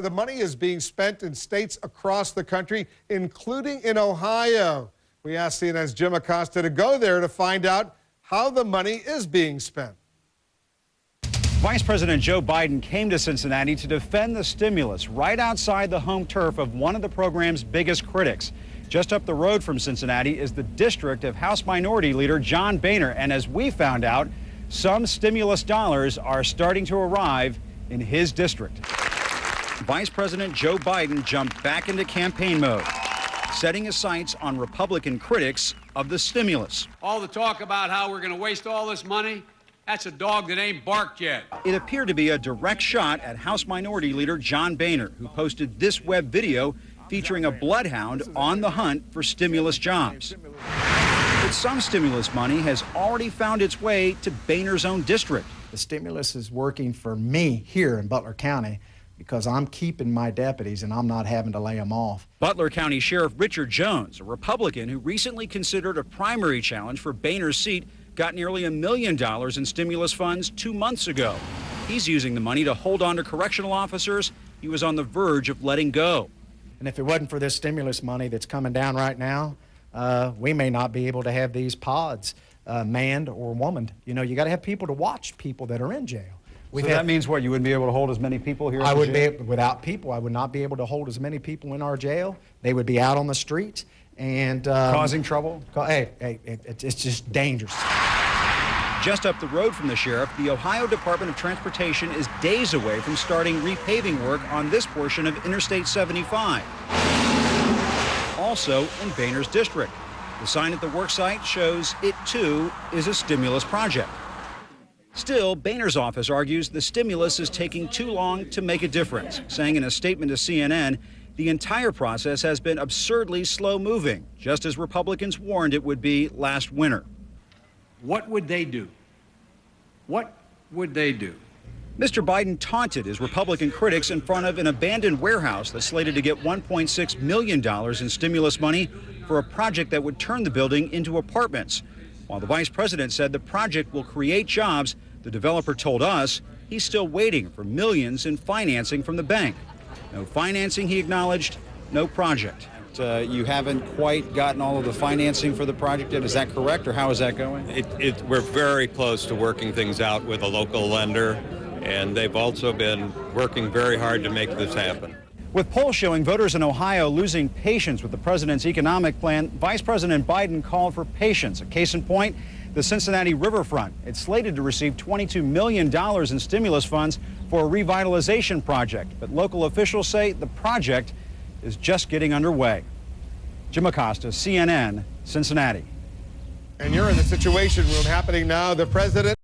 the money is being spent in states across the country, including in Ohio. We asked CNN's Jim Acosta to go there to find out how the money is being spent. Vice President Joe Biden came to Cincinnati to defend the stimulus right outside the home turf of one of the program's biggest critics. Just up the road from Cincinnati is the district of House Minority Leader John Boehner, and as we found out, some stimulus dollars are starting to arrive in his district. Vice President Joe Biden jumped back into campaign mode, setting his sights on Republican critics of the stimulus. All the talk about how we're going to waste all this money, that's a dog that ain't barked yet. It appeared to be a direct shot at House Minority Leader John Boehner, who posted this web video featuring a bloodhound on the hunt for stimulus jobs. But some stimulus money has already found its way to Boehner's own district. The stimulus is working for me here in Butler County because I'm keeping my deputies and I'm not having to lay them off. Butler County Sheriff Richard Jones, a Republican who recently considered a primary challenge for Boehner's seat, got nearly $1 million in stimulus funds 2 months ago. He's using the money to hold on to correctional officers he was on the verge of letting go. And if it wasn't for this stimulus money that's coming down right now, we may not be able to have these pods manned or womaned. You know, you got to have people to watch people that are in jail. So that means what? You wouldn't be able to hold as many people here? I would be, without people, I would not be able to hold as many people in our jail. They would be out on the streets and causing trouble? Hey, it's just dangerous. Just up the road from the sheriff, the Ohio Department of Transportation is days away from starting repaving work on this portion of Interstate 75. Also in Boehner's district. The sign at the worksite shows it, too, is a stimulus project. Still, Boehner's office argues the stimulus is taking too long to make a difference, saying in a statement to CNN, the entire process has been absurdly slow-moving, just as Republicans warned it would be last winter. What would they do? What would they do? Mr. Biden taunted his Republican critics in front of an abandoned warehouse that's slated to get $1.6 million in stimulus money for a project that would turn the building into apartments. While the vice president said the project will create jobs, the developer told us he's still waiting for millions in financing from the bank. No financing, he acknowledged, no project. You haven't quite gotten all of the financing for the project yet. Is that correct, or how is that going? We're very close to working things out with a local lender, and they've also been working very hard to make this happen. With polls showing voters in Ohio losing patience with the president's economic plan, Vice President Biden called for patience. A case in point, the Cincinnati riverfront. It's slated to receive $22 million in stimulus funds for a revitalization project. But local officials say the project is just getting underway. Jim Acosta, CNN, Cincinnati. And you're in the Situation Room happening now. The president